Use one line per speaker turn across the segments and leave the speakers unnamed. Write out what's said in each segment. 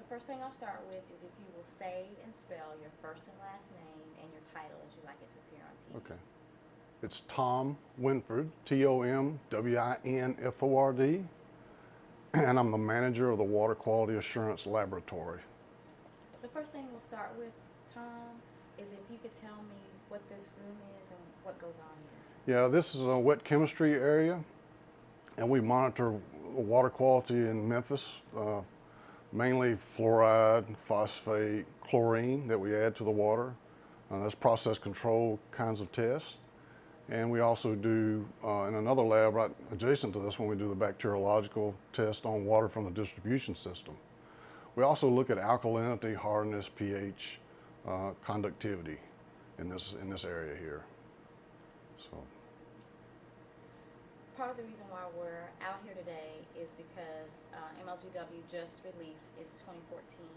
first thing I'll start with is if you will say and spell your first and last name and your title as you like it to appear on TV.
Okay. It's Tom Winford, Tomwinford, and I'm the manager of the Water Quality Assurance Laboratory.
The first thing we'll start with, Tom, is if you could tell me what this room is and what goes on here.
Yeah, this is a wet chemistry area, and we monitor water quality in Memphis, mainly fluoride, phosphate, chlorine that we add to the water. That's process control kinds of tests. And we also do, in another lab right adjacent to this one, we do the bacteriological test on water from the distribution system. We also look at alkalinity, hardness, pH, conductivity in this area here. So.
Part of the reason why we're out here today is because MLGW just released its 2014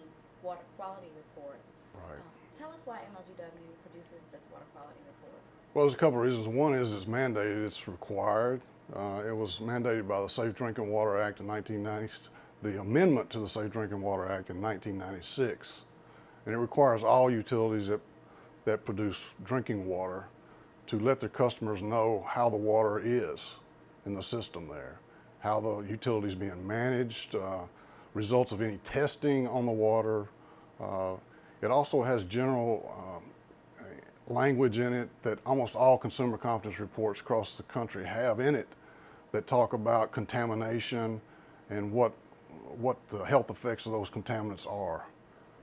Water Quality Report.
Right.
Tell us why MLGW produces the Water Quality Report.
Well, there's a couple of reasons. One is it's mandated, it's required. It was mandated by the Safe Drinking Water Act in 1990, the amendment to the Safe Drinking Water Act in 1996. And it requires all utilities that produce drinking water to let their customers know how the water is in the system there, how the utility is being managed, results of any testing on the water. It also has general language in it that almost all consumer confidence reports across the country have in it that talk about contamination and what the health effects of those contaminants are.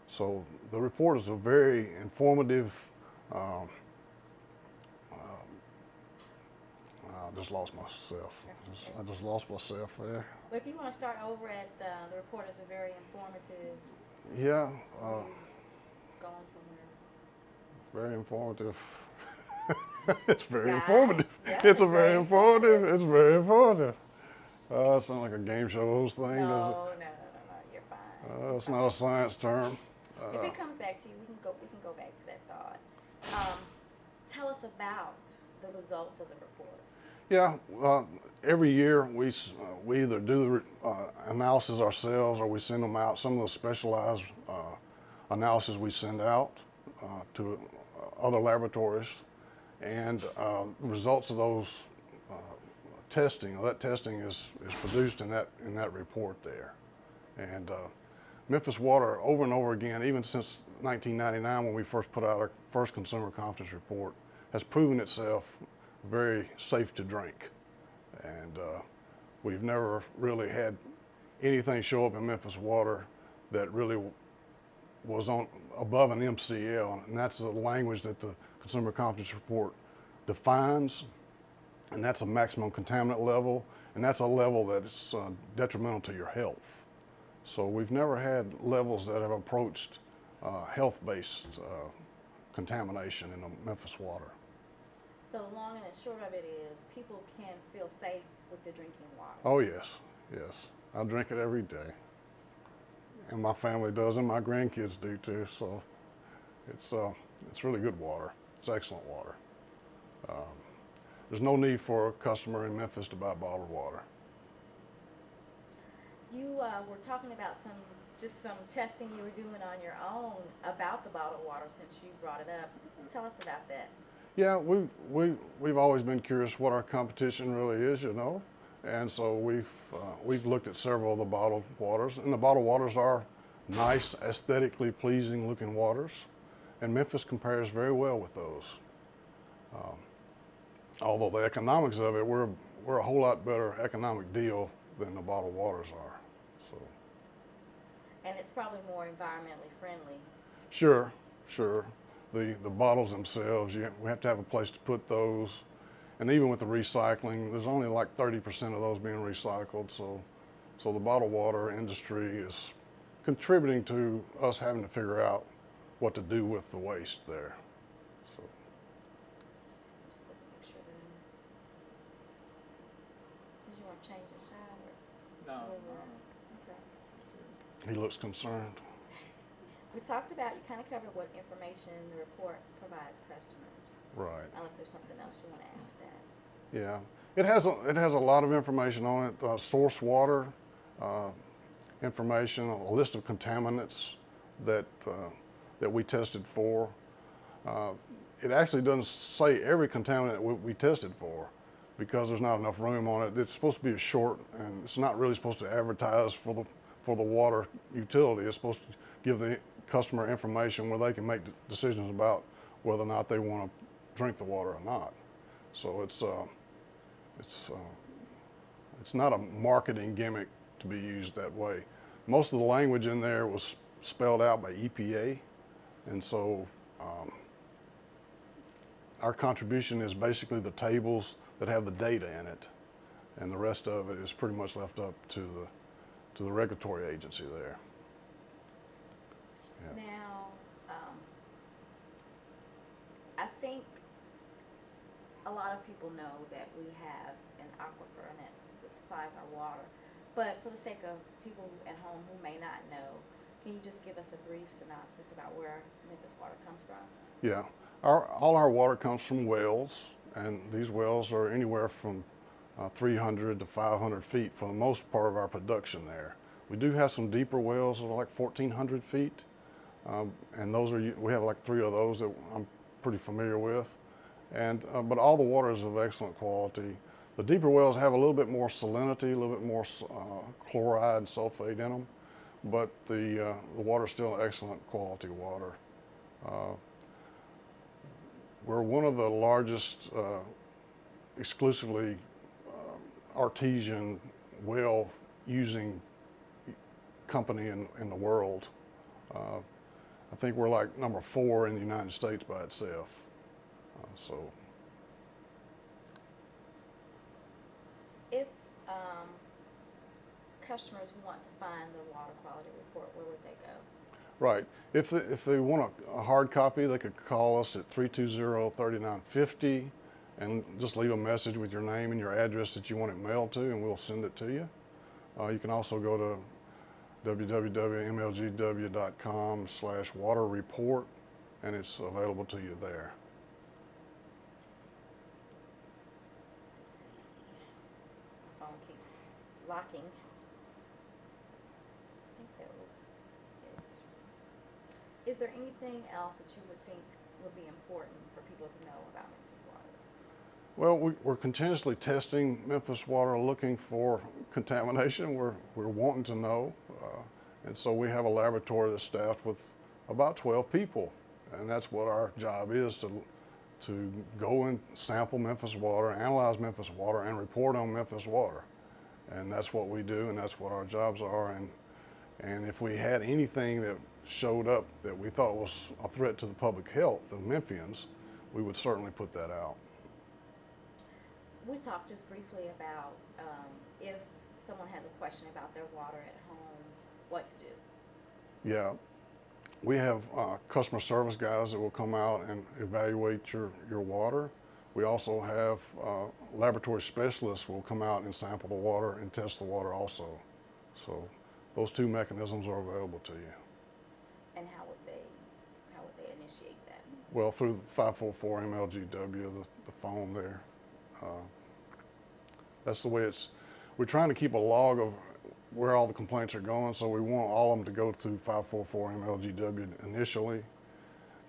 So the report is a very informative, I just lost myself. I just lost myself there.
But if you want to start over at the report is a very informative.
Yeah.
Going somewhere.
Very informative. It's very
Guy.
informative.
Yeah,
It's very informative. It's very informative. It sounds like a game show host thing, does it?
No, you're fine.
It's not a science term.
If it comes back to you, we can go back to that thought. Tell us about the results of the report.
Yeah, every year we either do the analysis ourselves or we send them out. Some of the specialized analysis we send out to other laboratories, and the results of those testing, that testing is produced in that report there. And Memphis Water, over and over again, even since 1999 when we first put out our first consumer confidence report, has proven itself very safe to drink. And we've never really had anything show up in Memphis Water that really was above an MCL, and that's the language that the Consumer Confidence Report defines, and that's a maximum contaminant level, and that's a level that is detrimental to your health. So we've never had levels that have approached health-based contamination in the Memphis water.
So the long and the short of it is people can feel safe with the drinking water.
Oh yes, yes. I drink it every day. And my family does, and my grandkids do too. So it's really good water. It's excellent water. There's no need for a customer in Memphis to buy bottled water.
You were talking about some testing you were doing on your own about the bottled water since you brought it up. Tell us about that.
Yeah, we've always been curious what our competition really is, you know. And so we've looked at several of the bottled waters, and the bottled waters are nice, aesthetically pleasing looking waters, and Memphis compares very well with those. Although the economics of it, we're a whole lot better economic deal than the bottled waters are. So.
And it's probably more environmentally friendly.
Sure. The bottles themselves, we have to have a place to put those. And even with the recycling, there's only like 30% of those being recycled. So the bottled water industry is contributing to us having to figure out what to do with the waste there. So.
Just looking at sure did you want to change the shower?
No.
Okay.
He looks concerned.
We talked about, you kind of covered what information the report provides customers.
Right.
Unless there's something else you want to add to that.
Yeah, it has a lot of information on it. Source water, information, a list of contaminants that that we tested for. It actually doesn't say every contaminant we tested for because there's not enough room on it. It's supposed to be a short, and it's not really supposed to advertise for the water utility. It's supposed to give the customer information where they can make decisions about whether or not they want to drink the water or not. So it's not a marketing gimmick to be used that way. Most of the language in there was spelled out by EPA, and so our contribution is basically the tables that have the data in it, and the rest of it is pretty much left up to the regulatory agency there. Yeah.
Now, I think a lot of people know that we have an aquifer and that supplies our water. But for the sake of people at home who may not know, can you just give us a brief synopsis about where Memphis water comes from?
Yeah, all our water comes from wells, and these wells are anywhere from 300 to 500 feet for the most part of our production there. We do have some deeper wells that are like 1,400 feet, and we have like 3 of those that I'm pretty familiar with. And but all the water is of excellent quality. The deeper wells have a little bit more salinity, a little bit more chloride and sulfate in them, but the water is still excellent quality water. We're one of the largest exclusively artesian well using company in the world. I think we're like number 4 in the United States by itself.
If customers want to find the water quality report, where would they go?
Right. If they want a hard copy, they could call us at 320-3950 and just leave a message with your name and your address that you want it mailed to, and we'll send it to you. You can also go to www.mlgw.com/water-report, and it's available to you there.
Let's see. My phone keeps locking. I think that was it. Is there anything else that you would think would be important for people to know about Memphis water?
Well, we're continuously testing Memphis water, looking for contamination. We're wanting to know, and so we have a laboratory that's staffed with about 12 people, and that's what our job is, to go and sample Memphis water, analyze Memphis water, and report on Memphis water. And that's what we do, and that's what our jobs are. And if we had anything that showed up that we thought was a threat to the public health of Memphians, we would certainly put that out.
We talked just briefly about if someone has a question about their water at home, what to do.
Yeah, we have customer service guys that will come out and evaluate your water. We also have laboratory specialists who will come out and sample the water and test the water also. So those 2 mechanisms are available to you.
And how would they initiate that?
Well, through 544 MLGW, the phone there. That's the way it's. We're trying to keep a log of where all the complaints are going, so we want all of them to go through 544 MLGW initially.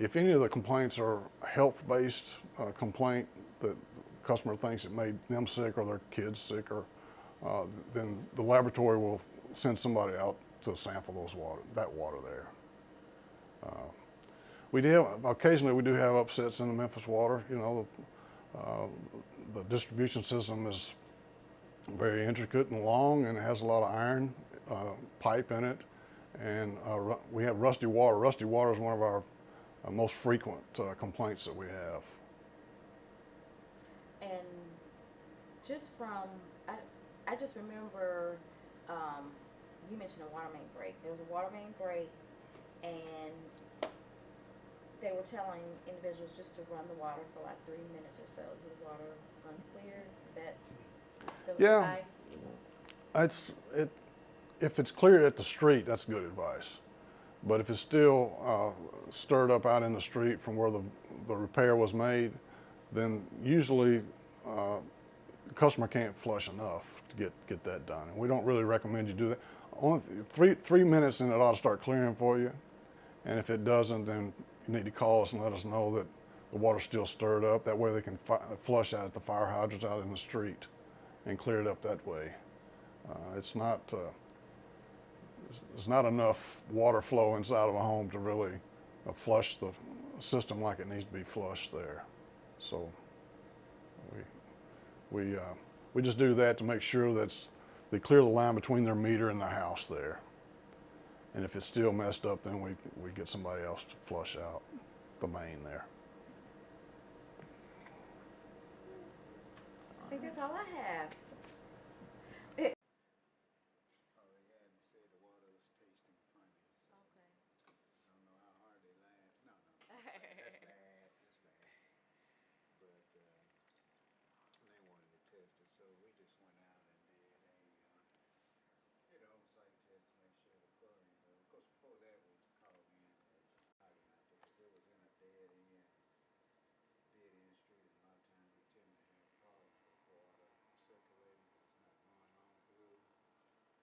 If any of the complaints are health-based complaint that the customer thinks it made them sick or their kids sick, or then the laboratory will send somebody out to sample that water there. Occasionally we do have upsets in the Memphis water. You know, the distribution system is very intricate and long, and it has a lot of iron pipe in it, and we have rusty water. Rusty water is one of our most frequent complaints that we have.
And just from, I just remember you mentioned a water main break. There was a water main break, and they were telling individuals just to run the water for like 3 minutes or so so the water runs clear. Is that the advice?
If it's clear at the street, that's good advice. But if it's still stirred up out in the street from where the repair was made, then usually the customer can't flush enough to get that done. And we don't really recommend you do that. only 3 minutes and it ought to start clearing for you. And if it doesn't, then you need to call us and let us know that the water's still stirred up. That way they can flush out the fire hydrants out in the street and clear it up that way. It's not there's not enough water flow inside of a home to really flush the system like it needs to be flushed there. So we just do that to make sure that they clear the line between their meter and the house there. And if it's still messed up, then we get somebody else to flush out the main there.
I think that's all I have.
Oh, yeah, and they said the water was tasting funny. So
Okay.
I don't know how hard they laughed. No, that's bad. That's bad. But they wanted to test it, so we just went out and did on-site test to make sure the chlorine level. Of course, before that we called in out there because it was in a dead-end street, and a lot of times we tend to have problems with water circulating because it's not going on through.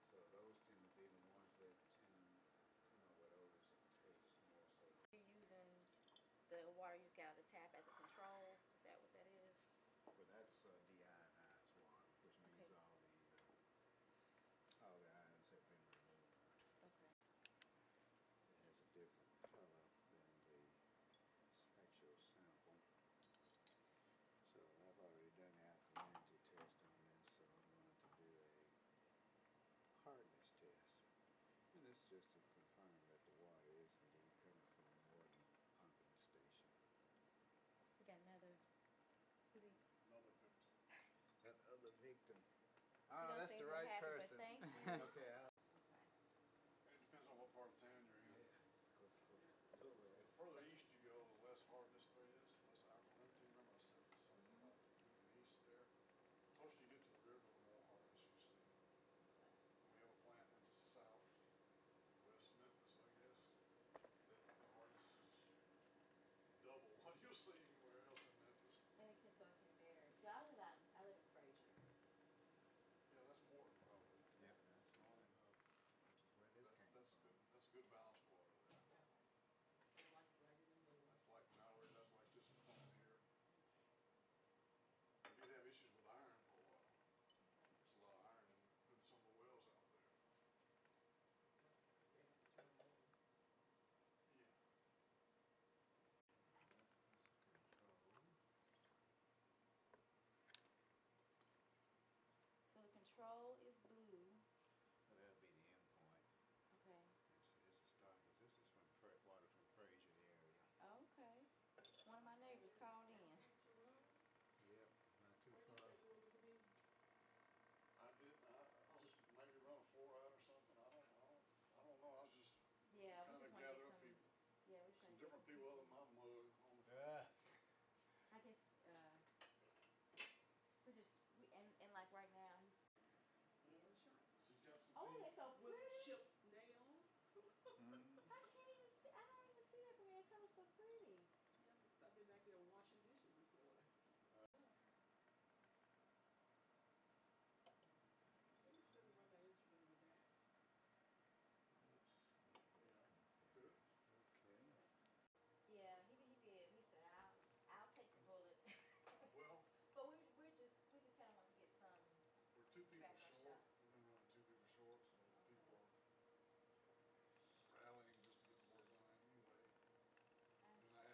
So those tend to be the ones that tend to come up with odors and taste more so.
You're using the water you just got out of the tap as a control. Is that what that is?
But that's deionized water, which means
Okay.
all the ions have been removed.
Okay.
It has a different color than the actual sample. So I've already done the alkalinity test on this, so I'm going to do a hardness test. And it's just to confirm that the water is indeed coming from more than pumping station.
We got another. Is he?
Another victim.
That other victim.
She don't
That's
seem
the
so
right
happy, but
person.
thank you.
Okay.
Okay.
It depends on what part of town you're in.
Yeah.
The further east you go, the less hardness there is, the less alkalinity. Remember I said something about moving east there. The closer you get to the river, the more hardness you see. We have a plant that's southwest Memphis, I guess. The hardness is double what you'll see anywhere else in Memphis.
And it can so it can vary. So I live in Fraser.
Yeah, that's more than probably.
Yeah, that's more than which is where this came
That's
from.
good. That's good balanced water there. That's like nowhere. That's like this plant here. We did have issues with iron for a while. There's a lot of iron in some of the wells out there. Yeah.
So the control is blue.
Well, that'll be the end point.
Okay.
It's a start because this is from water from Fraser area.
Okay. One of my neighbors called in.
Yep, not too far.
I did. I just maybe run a 4 out or something. I don't know. I was just
Yeah, we
trying to
just want to
gather
get
up
some.
people.
Yeah, we're trying
Some
to get
different
some
people other than my mug on the phone.
Yeah.
I guess and like right now he's.
She's got some
Oh, they're
people.
so
With
pretty.
chipped nails.
I can't even see. I don't even see that from here. It comes so pretty.
Yeah, I've been back there washing dishes this morning. Maybe you should run my instrument in the back.
Yeah. Good.
Okay.
Yeah, he did. He said I'll take the bullet.
Well,
But we just kind of want to get some.
we're 2 people
Background
short.
shots.
We're gonna run 2 people short, so people are rallying just to get the work done anyway.
I
And I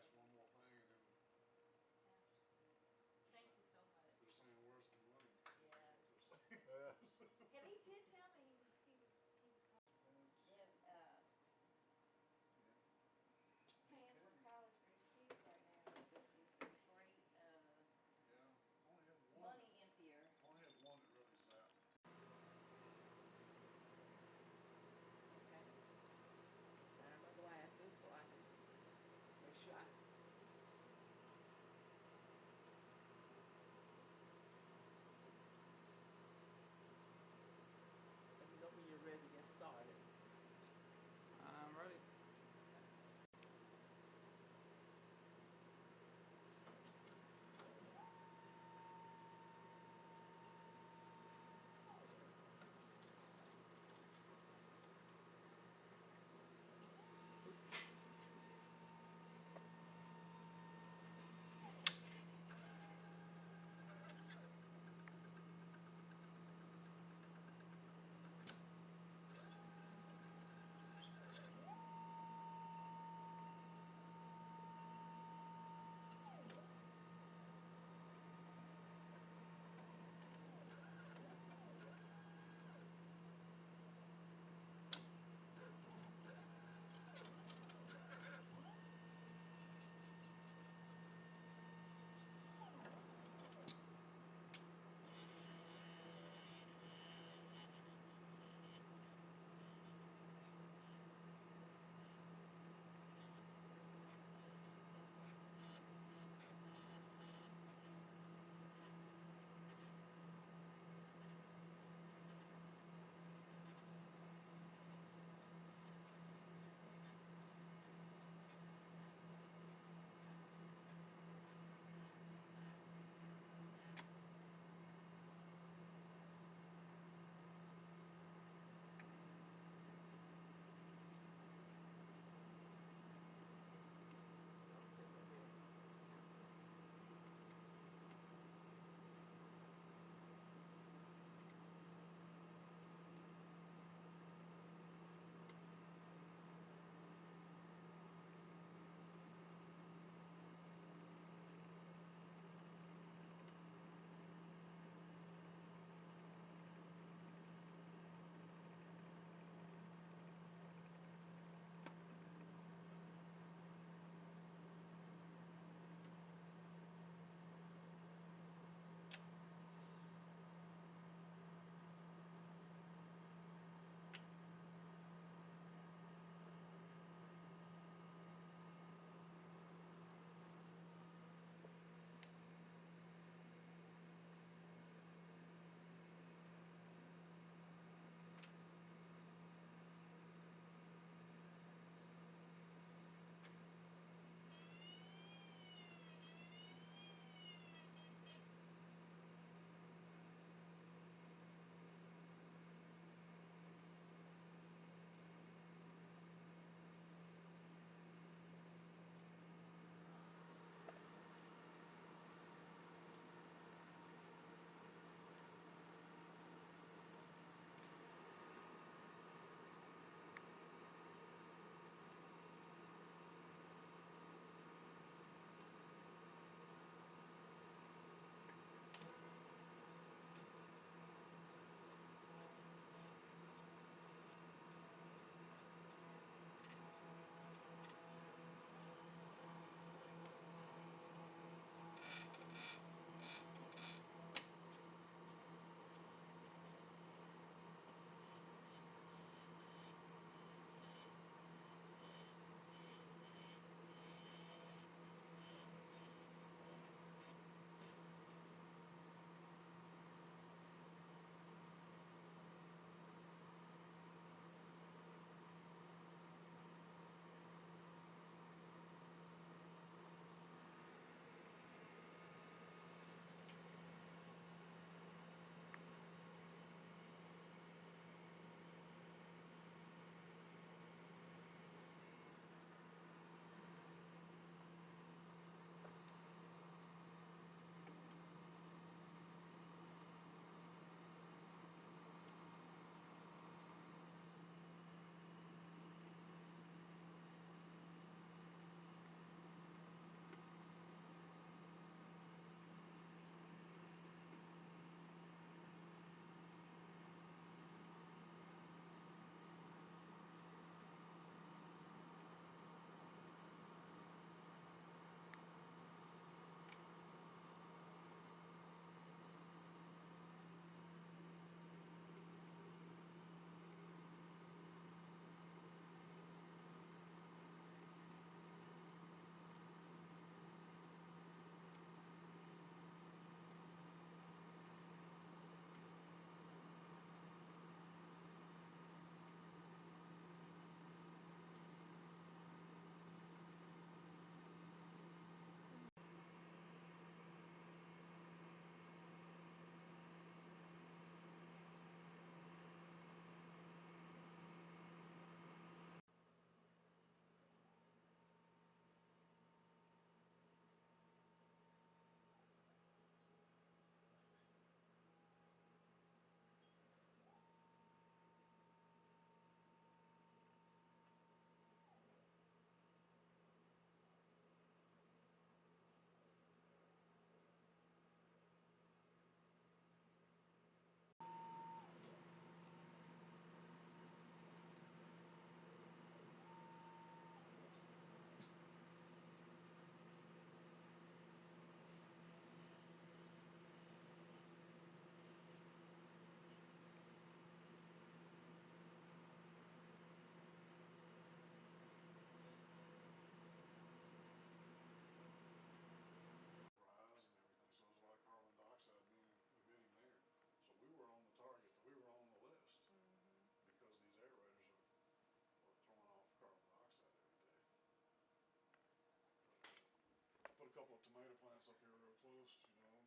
plants up here real close, you know,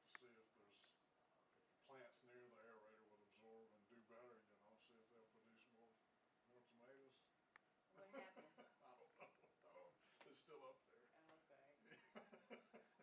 to see if there's, if the plants near the aerator would absorb and do better, you know, see if they'll produce more tomatoes.
What happened?
I don't know, it's still up there.
Okay.